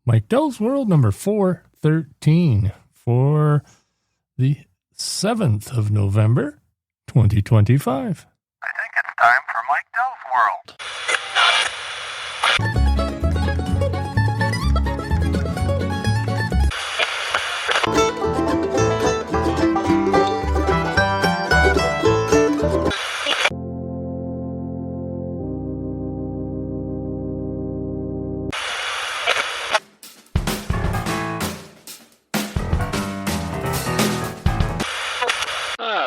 Mike Dell's World number 413 for the 7th of November, 2025. I think it's time for Mike Dell's World.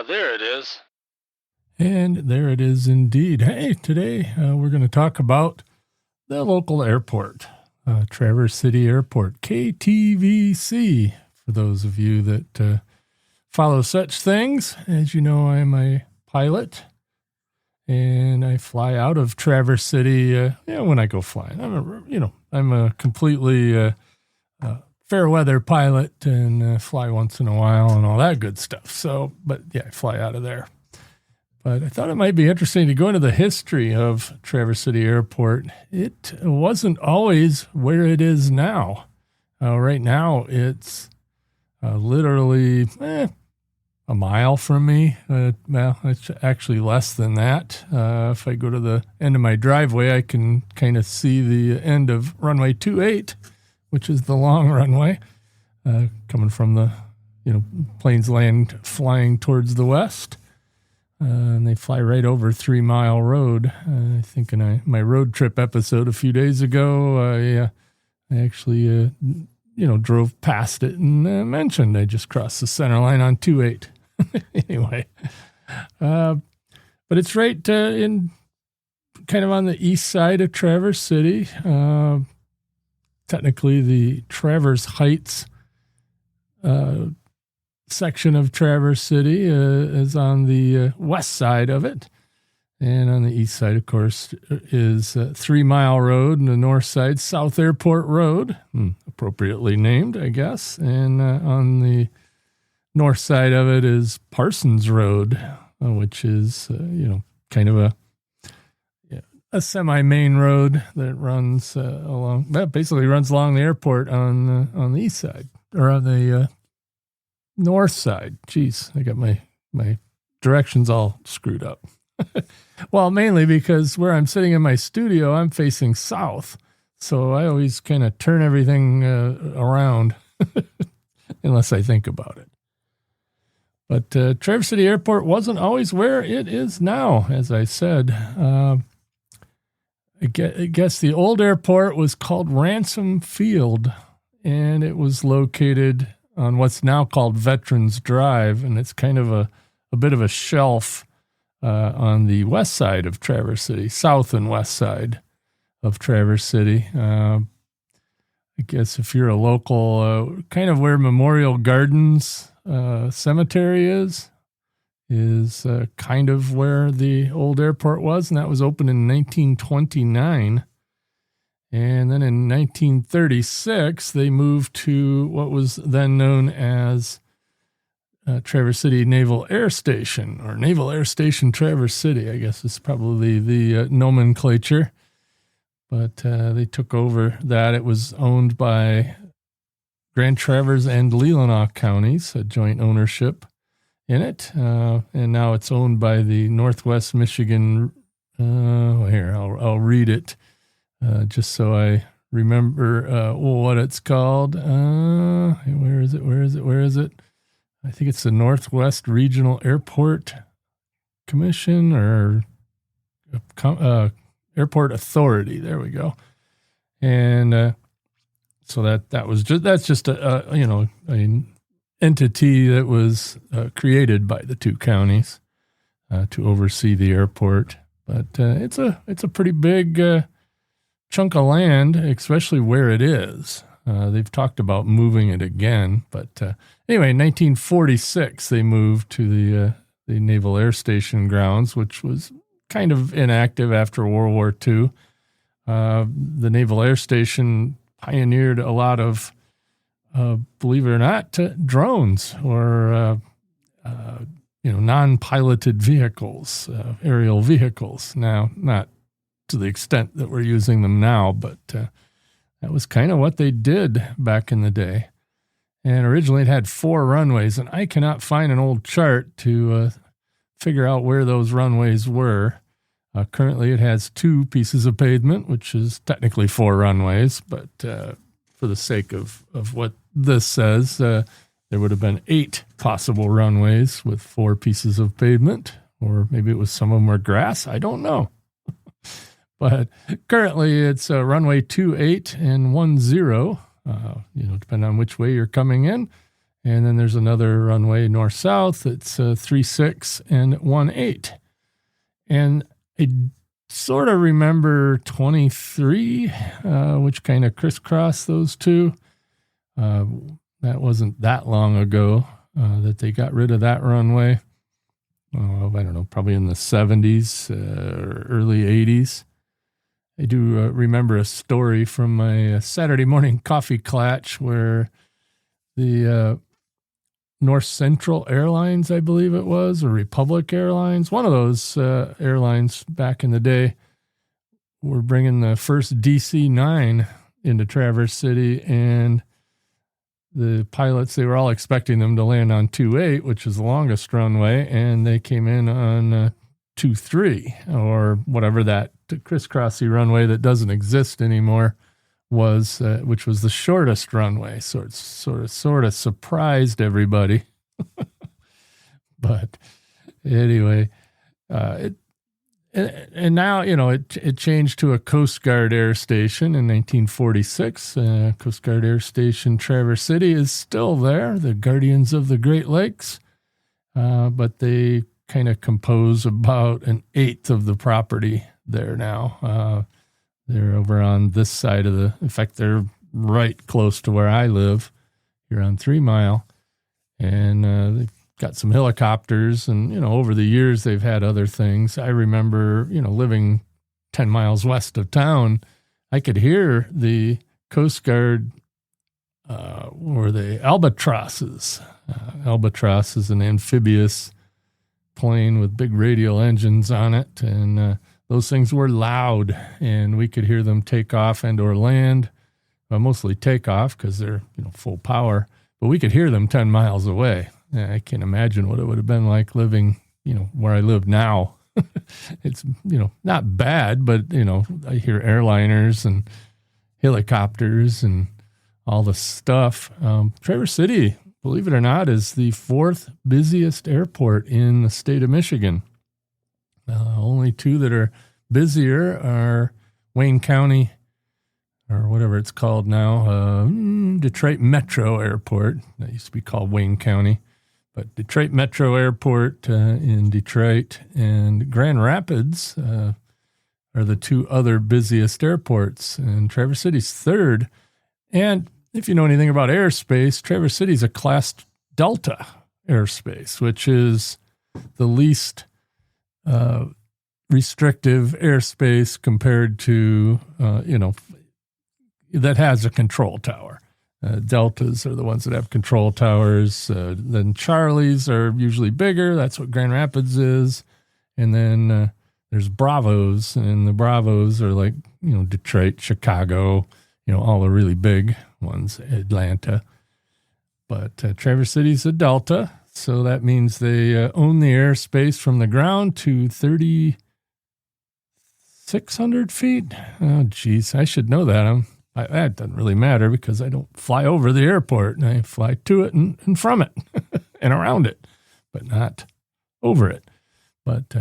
There it is. And there it is indeed. Hey, today we're going to talk about the local airport, Traverse City Airport, KTVC. For those of you that follow such things, as you know, I'm a pilot, and I fly out of Traverse City. When I go flying, I'm a completely fair weather pilot and fly once in a while and all that good stuff. So, but yeah, I fly out of there. But I thought it might be interesting to go into the history of Traverse City Airport. It wasn't always where it is now. Right now, it's literally a mile from me. Well, it's actually less than that. If I go to the end of my driveway, I can kind of see the end of runway 28, which is the long runway, coming from the, planes land flying towards the west. And they fly right over 3 Mile Road. I think in my road trip episode a few days ago, I actually, drove past it and mentioned I just crossed the center line on 28. Anyway, but it's right in kind of on the east side of Traverse City. Technically, the Traverse Heights section of Traverse City is on the west side of it. And on the east side, of course, is 3 Mile Road, and the north side, South Airport Road, appropriately named, I guess. And on the north side of it is Parsons Road, which is, kind of a semi-main road that runs basically runs along the airport on the east side, or on the north side. Jeez, I got my directions all screwed up. Well, mainly because where I'm sitting in my studio, I'm facing south, so I always kind of turn everything around unless I think about it. But Traverse City Airport wasn't always where it is now, as I said. I guess the old airport was called Ransom Field, and it was located on what's now called Veterans Drive, and it's kind of a bit of a shelf on the west side of Traverse City, south and west side of Traverse City. I guess if you're a local, kind of where Memorial Gardens Cemetery is kind of where the old airport was, and that was opened in 1929. And then in 1936, they moved to what was then known as Traverse City Naval Air Station, or Naval Air Station Traverse City, I guess is probably the nomenclature. But they took over that. It was owned by Grand Traverse and Leelanau counties, a joint ownership in it, and now it's owned by the Northwest Michigan. Here, I'll read it just so I remember what it's called. Where is it? I think it's the Northwest Regional Airport Commission, or Airport Authority. There we go. And so that's just an entity that was created by the two counties to oversee the airport. But it's a pretty big chunk of land, especially where it is. They've talked about moving it again, but anyway, in 1946 they moved to the Naval Air Station grounds, which was kind of inactive after World War II. The Naval Air Station pioneered a lot of, believe it or not, drones, or non-piloted vehicles, aerial vehicles. Now, not to the extent that we're using them now, but that was kind of what they did back in the day. And originally it had 4 runways, and I cannot find an old chart to figure out where those runways were. Currently it has 2 pieces of pavement, which is technically 4 runways, but for the sake of what this says, there would have been 8 possible runways with 4 pieces of pavement, or maybe it was some of them were grass. I don't know. But currently it's runway 28 and 10, depending on which way you're coming in. And then there's another runway north-south. It's 36 and 18. And I sort of remember 23, which kind of crisscrossed those 2. That wasn't that long ago that they got rid of that runway. I don't know, probably in the 70s or early 80s. I do remember a story from my Saturday morning coffee clutch where the North Central Airlines, I believe it was, or Republic Airlines, one of those airlines back in the day, were bringing the first DC-9 into Traverse City, and the pilots, they were all expecting them to land on 28, which is the longest runway, and they came in on 23, or whatever that crisscrossy runway that doesn't exist anymore was, which was the shortest runway. So it sort of surprised everybody. But anyway, and now, it changed to a Coast Guard Air Station in 1946. Coast Guard Air Station Traverse City is still there, the Guardians of the Great Lakes, but they kind of compose about 1/8 of the property there now. They're over on this side of in fact, they're right close to where I live here on 3 Mile. And they've got some helicopters, and, over the years they've had other things. I remember, living 10 miles west of town, I could hear the Coast Guard, or the albatrosses. Albatross is an amphibious plane with big radial engines on it, and those things were loud, and we could hear them take off and or land, mostly take off because they're full power, but we could hear them 10 miles away. I can't imagine what it would have been like living where I live now. It's not bad, but I hear airliners and helicopters and all the stuff. Traverse City, believe it or not, is the 4th busiest airport in the state of Michigan. Only 2 that are busier are Wayne County, or whatever it's called now, Detroit Metro Airport. That used to be called Wayne County. But Detroit Metro Airport in Detroit and Grand Rapids are the 2 other busiest airports. And Traverse City's 3rd. And if you know anything about airspace, Traverse City is a Class Delta airspace, which is the least restrictive airspace compared to, that has a control tower. Deltas are the ones that have control towers. Then Charlies are usually bigger. That's what Grand Rapids is. And then there's Bravos, and the Bravos are like, Detroit, Chicago, all the really big ones, Atlanta. But Traverse City's a Delta, so that means they own the airspace from the ground to 3,600 feet. Oh, geez, I should know that. That doesn't really matter because I don't fly over the airport, and I fly to it and from it and around it, but not over it. But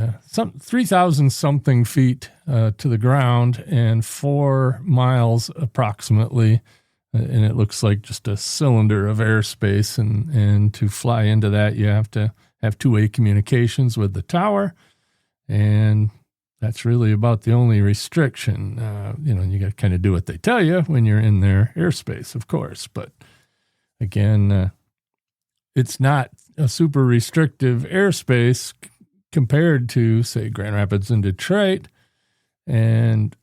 3,000 something feet to the ground and 4 miles approximately, and it looks like just a cylinder of airspace. And to fly into that, you have to have 2-way communications with the tower, and that's really about the only restriction. You got to kind of do what they tell you when you're in their airspace, of course. But again, it's not a super restrictive airspace compared to, say, Grand Rapids and Detroit. And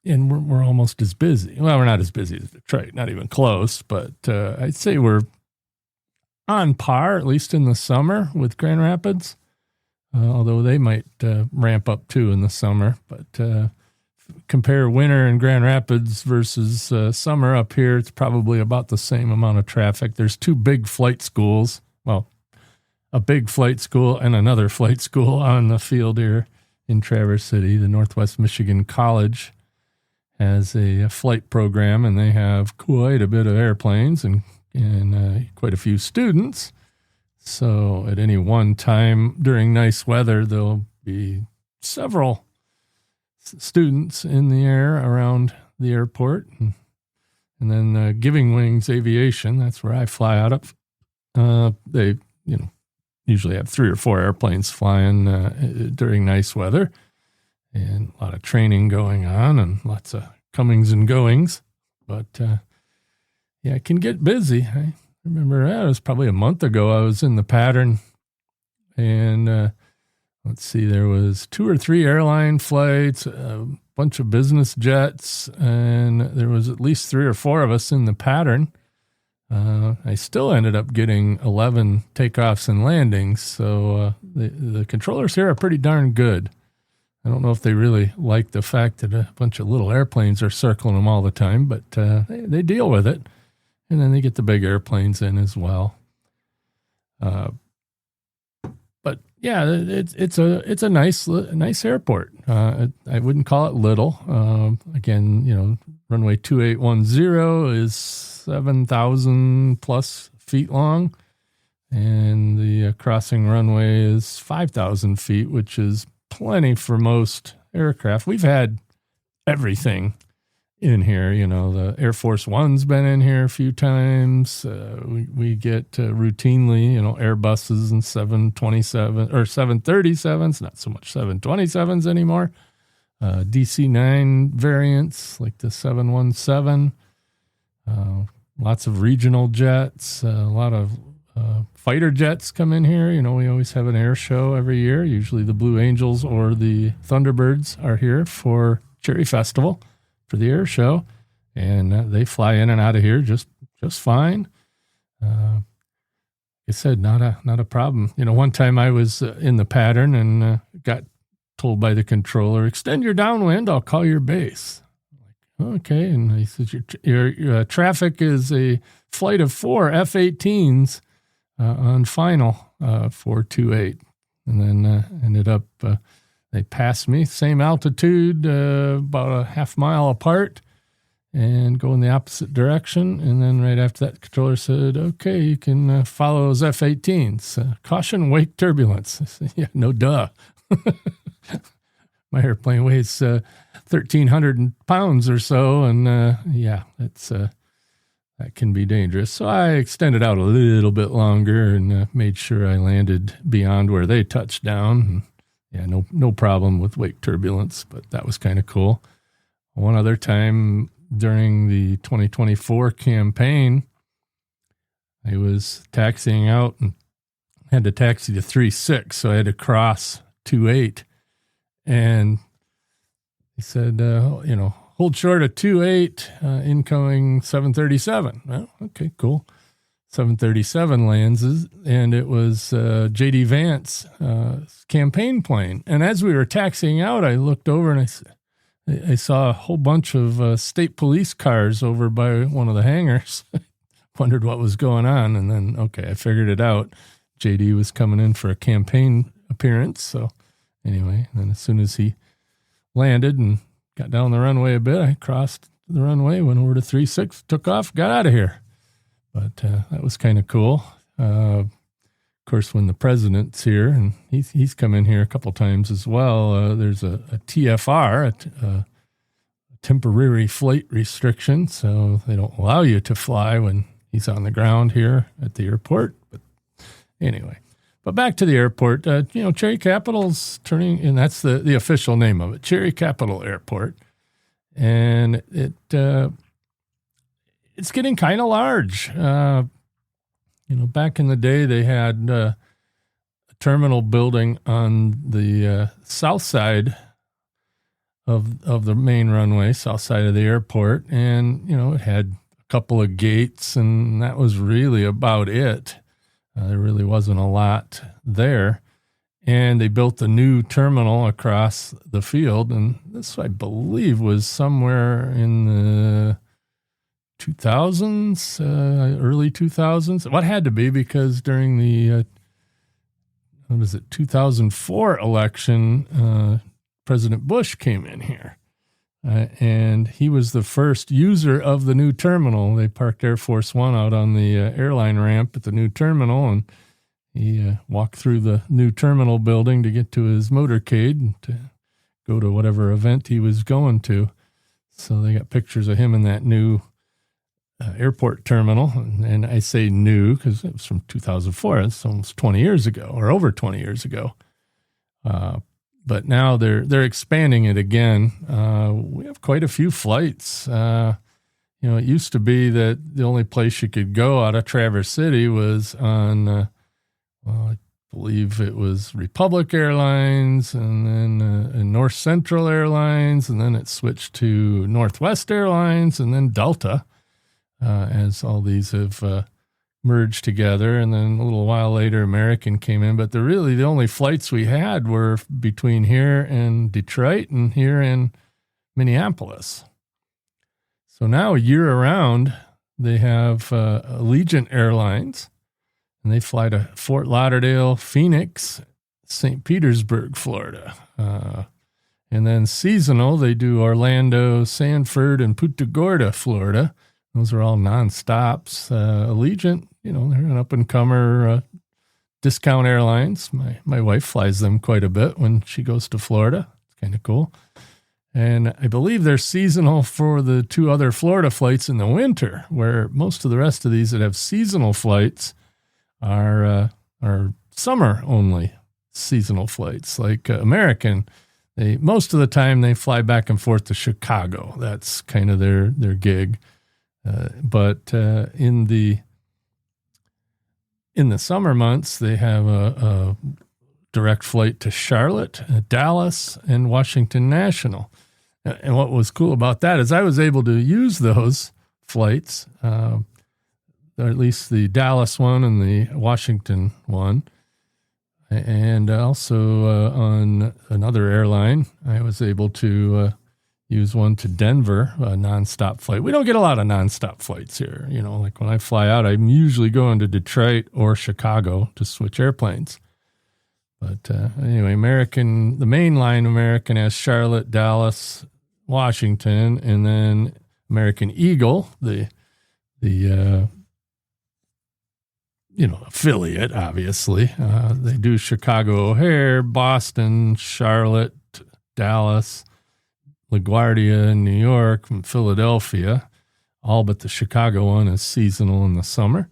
we're almost as busy. Well, we're not as busy as Detroit, not even close. But I'd say we're on par, at least in the summer, with Grand Rapids. Although they might ramp up too in the summer, but compare winter in Grand Rapids versus summer up here, it's probably about the same amount of traffic. There's two big flight schools. Well, a big flight school and another flight school on the field here in Traverse City. The Northwest Michigan College has a flight program, and they have quite a bit of airplanes and quite a few students. So at any one time during nice weather, there'll be several students in the air around the airport. And then Giving Wings Aviation, that's where I fly out of. They, usually have 3 or 4 airplanes flying during nice weather, and a lot of training going on and lots of comings and goings. But it can get busy. I remember it was probably a month ago. I was in the pattern, and let's see, there was 2 or 3 airline flights, a bunch of business jets, and there was at least 3 or 4 of us in the pattern. I still ended up getting 11 takeoffs and landings, so the controllers here are pretty darn good. I don't know if they really like the fact that a bunch of little airplanes are circling them all the time, but they deal with it, and then they get the big airplanes in as well. But yeah, it's a nice airport. I wouldn't call it little. Again, runway 2810 is 7,000 plus feet long, and the crossing runway is 5,000 feet, which is plenty for most aircraft. We've had everything in here. The Air Force One's been in here a few times. We get routinely, Airbuses and 727 or 737s, not so much 727s anymore. DC-9 variants like the 717. Lots of regional jets, a lot of fighter jets come in here. We always have an air show every year. Usually the Blue Angels or the Thunderbirds are here for Cherry Festival for the air show, and they fly in and out of here just fine. Like I said, not a problem. One time I was in the pattern and got told by the controller, "Extend your downwind, I'll call your base." Okay, and he says, your traffic is a flight of 4 F-18s on final 428. And then ended up, they passed me, same altitude, about a half mile apart, and go in the opposite direction. And then right after that, the controller said, "Okay, you can follow those F-18s. Caution, wake turbulence." I said, "Yeah, no duh." My airplane weighs 1,300 pounds or so, and that can be dangerous. So I extended out a little bit longer and made sure I landed beyond where they touched down. And, no problem with wake turbulence, but that was kind of cool. One other time during the 2024 campaign, I was taxiing out and had to taxi to 36, so I had to cross 28. And he said, hold short of 28, incoming 737. Well, okay, cool. 737 lands, and it was J.D. Vance's campaign plane. And as we were taxiing out, I looked over and I saw a whole bunch of state police cars over by one of the hangars. Wondered what was going on, and then, I figured it out. J.D. was coming in for a campaign appearance, so anyway, then as soon as he landed and got down the runway a bit, I crossed the runway, went over to 36, took off, got out of here. But that was kind of cool. Of course, when the president's here, and he's come in here a couple times as well, there's a TFR, a temporary flight restriction, so they don't allow you to fly when he's on the ground here at the airport. But anyway. But back to the airport, Cherry Capital's turning, and that's the official name of it, Cherry Capital Airport. And it's getting kind of large. Back in the day, they had a terminal building on the south side of the main runway, south side of the airport. And, it had a couple of gates, and that was really about it. There really wasn't a lot there. and they built the new terminal across the field. And this, I believe, was somewhere in the 2000s, early 2000s. What had to be, because during the 2004 election, President Bush came in here. And he was the first user of the new terminal. They parked Air Force One out on the airline ramp at the new terminal, and he walked through the new terminal building to get to his motorcade to go to whatever event he was going to. So they got pictures of him in that new airport terminal. And I say new because it was from 2004. It's almost 20 years ago, or over 20 years ago. But now they're expanding it again. We have quite a few flights. It used to be that the only place you could go out of Traverse City was on, I believe it was Republic Airlines, and then North Central Airlines, and then it switched to Northwest Airlines, and then Delta, as all these have merged together. And then a little while later, American came in. But the only flights we had were between here and Detroit and here in Minneapolis. So now year-round, they have Allegiant Airlines, and they fly to Fort Lauderdale, Phoenix, St. Petersburg, Florida. And then seasonal, they do Orlando, Sanford, and Punta Gorda, Florida. Those are all non-stops. Allegiant, they're an up-and-comer discount airlines. My wife flies them quite a bit when she goes to Florida. It's kind of cool. And I believe they're seasonal for the two other Florida flights in the winter, where most of the rest of these that have seasonal flights are summer-only seasonal flights. Like American, most of the time they fly back and forth to Chicago. That's kind of their gig. But in the summer months, they have a direct flight to Charlotte, Dallas, and Washington National. And what was cool about that is I was able to use those flights, or at least the Dallas one and the Washington one. And also on another airline, I was able to use one to Denver, a nonstop flight. We don't get a lot of nonstop flights here. Like when I fly out, I'm usually going to Detroit or Chicago to switch airplanes. But anyway, the mainline American has Charlotte, Dallas, Washington, and then American Eagle, the affiliate, obviously. They do Chicago O'Hare, Boston, Charlotte, Dallas, LaGuardia in New York, and Philadelphia. All but the Chicago one is seasonal in the summer.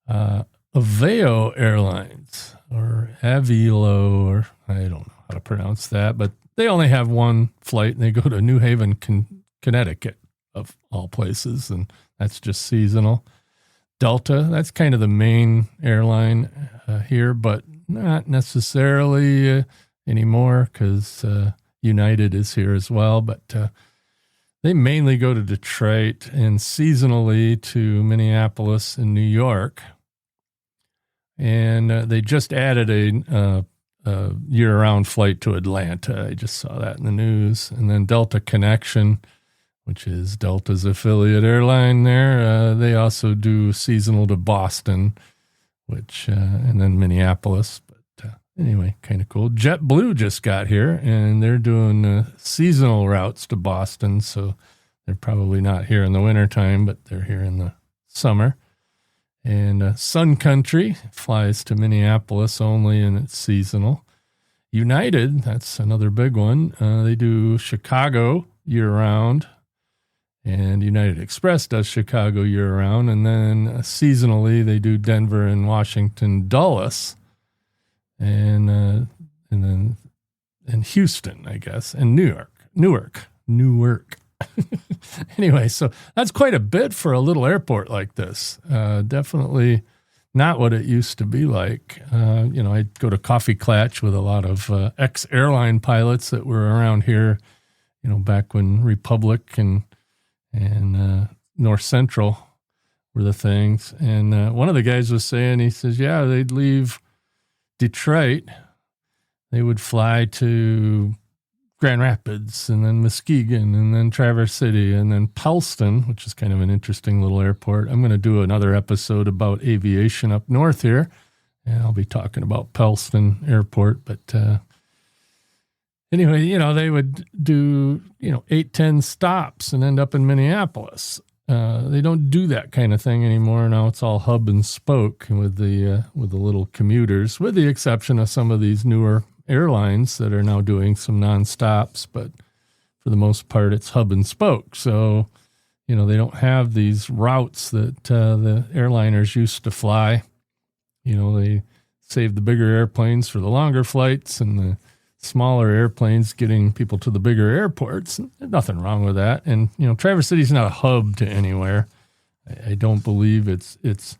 Aveo Airlines, or Avilo, or I don't know how to pronounce that, but they only have one flight, and they go to New Haven, Connecticut, of all places, and that's just seasonal. Delta, that's kind of the main airline here, but not necessarily anymore, because United is here as well, but they mainly go to Detroit and seasonally to Minneapolis and New York. And they just added a year-round flight to Atlanta. I just saw that in the news. And then Delta Connection, which is Delta's affiliate airline there, they also do seasonal to Boston, and then Minneapolis. Anyway, kind of cool. JetBlue just got here, and they're doing seasonal routes to Boston, so they're probably not here in the wintertime, but they're here in the summer. And Sun Country flies to Minneapolis only, and it's seasonal. United, that's another big one. They do Chicago year-round, and United Express does Chicago year-round, and then seasonally they do Denver and Washington Dulles. And then Houston, I guess, and Newark. Anyway, so that's quite a bit for a little airport like this. Definitely not what it used to be like. I'd go to Coffee Klatch with a lot of ex-airline pilots that were around here, back when Republic and North Central were the things. And one of the guys was saying, he says, yeah, they'd leave Detroit they would fly to Grand Rapids and then Muskegon and then Traverse City and then Pellston, which is kind of an interesting little airport. I'm going to do another episode about aviation up north here, and I'll be talking about Pellston Airport. But anyway, they would do, 8-10 stops and end up in Minneapolis. They don't do that kind of thing anymore. Now it's all hub and spoke with the little commuters, with the exception of some of these newer airlines that are now doing some non-stops, but for the most part, it's hub and spoke. So, they don't have these routes that the airliners used to fly. They save the bigger airplanes for the longer flights and the smaller airplanes getting people to the bigger airports. There's nothing wrong with that. And, Traverse City is not a hub to anywhere. I don't believe it's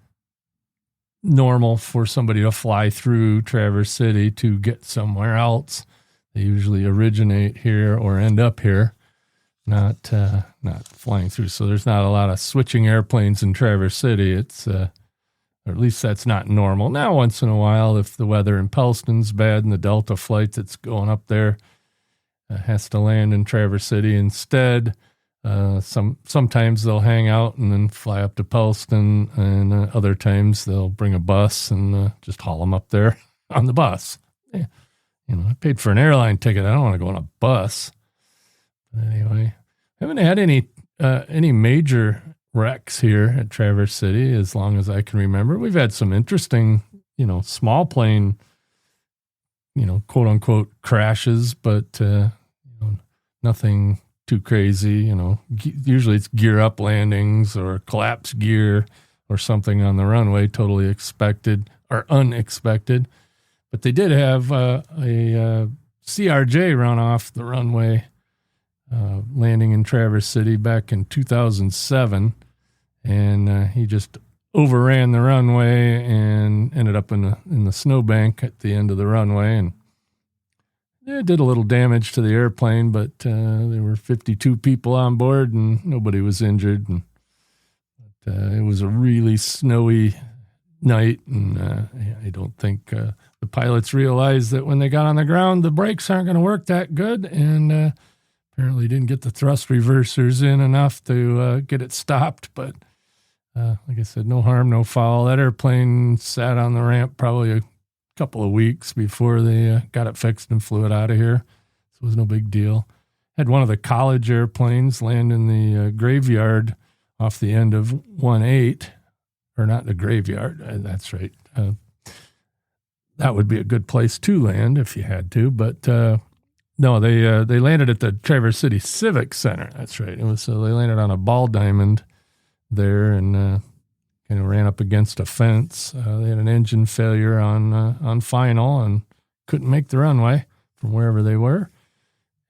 normal for somebody to fly through Traverse City to get somewhere else. They usually originate here or end up here, not flying through. So there's not a lot of switching airplanes in Traverse City. It's or at least that's not normal. Now, once in a while, if the weather in Pellston's bad and the Delta flight that's going up there has to land in Traverse City instead, sometimes they'll hang out and then fly up to Pellston, and other times they'll bring a bus and just haul them up there on the bus. Yeah. I paid for an airline ticket. I don't want to go on a bus. But anyway, I haven't had any major wrecks here at Traverse City as long as I can remember. We've had some interesting, small plane, quote unquote crashes, but nothing too crazy. Usually it's gear up landings or collapsed gear or something on the runway, totally expected or unexpected. But they did have a CRJ run off the runway, landing in Traverse City back in 2007. And he just overran the runway and ended up in the snowbank at the end of the runway. And it did a little damage to the airplane, but there were 52 people on board and nobody was injured. And it was a really snowy night, and I don't think the pilots realized that when they got on the ground, the brakes aren't going to work that good, and apparently didn't get the thrust reversers in enough to get it stopped. But like I said, no harm, no foul. That airplane sat on the ramp probably a couple of weeks before they got it fixed and flew it out of here. So it was no big deal. Had one of the college airplanes land in the graveyard off the end of 1-8, or not the graveyard. That's right. That would be a good place to land if you had to, but no, they landed at the Traverse City Civic Center. That's right. It was so they landed on a ball diamond there and kind of ran up against a fence. They had an engine failure on final and couldn't make the runway from wherever they were.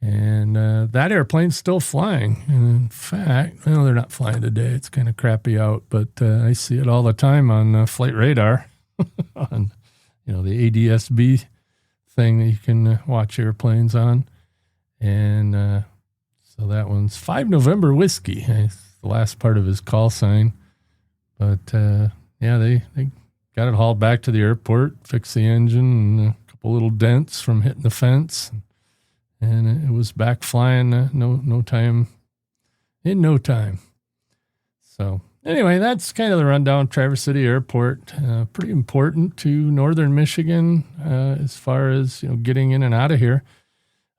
And that airplane's still flying. And in fact, well, they're not flying today. It's kind of crappy out, but I see it all the time on flight radar, on the ADS-B thing that you can watch airplanes on. And so that one's 5 November Whiskey. It's the last part of his call sign. But they got it hauled back to the airport, fixed the engine, and a couple little dents from hitting the fence. And it was back flying in no time. So anyway, that's kind of the rundown. Traverse City Airport, pretty important to northern Michigan as far as getting in and out of here.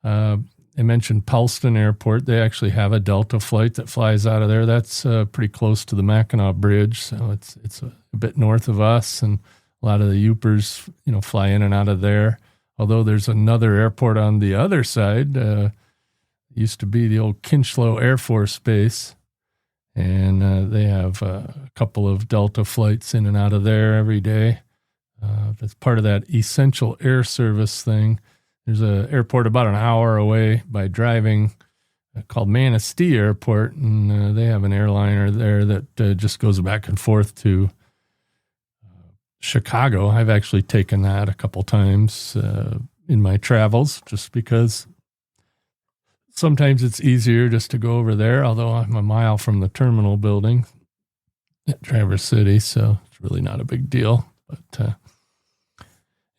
I mentioned Pellston Airport. They actually have a Delta flight that flies out of there. That's pretty close to the Mackinac Bridge, so it's a bit north of us, and a lot of the Upers fly in and out of there. Although there's another airport on the other side. Used to be the old Kinchlow Air Force Base, and they have a couple of Delta flights in and out of there every day. That's part of that essential air service thing. There's an airport about an hour away by driving called Manistee Airport, and they have an airliner there that just goes back and forth to Chicago. I've actually taken that a couple times in my travels just because sometimes it's easier just to go over there, although I'm a mile from the terminal building at Traverse City, so it's really not a big deal. But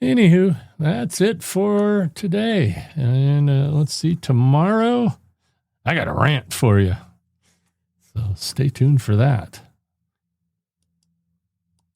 Anywho, that's it for today. And let's see, tomorrow I got a rant for you. So stay tuned for that.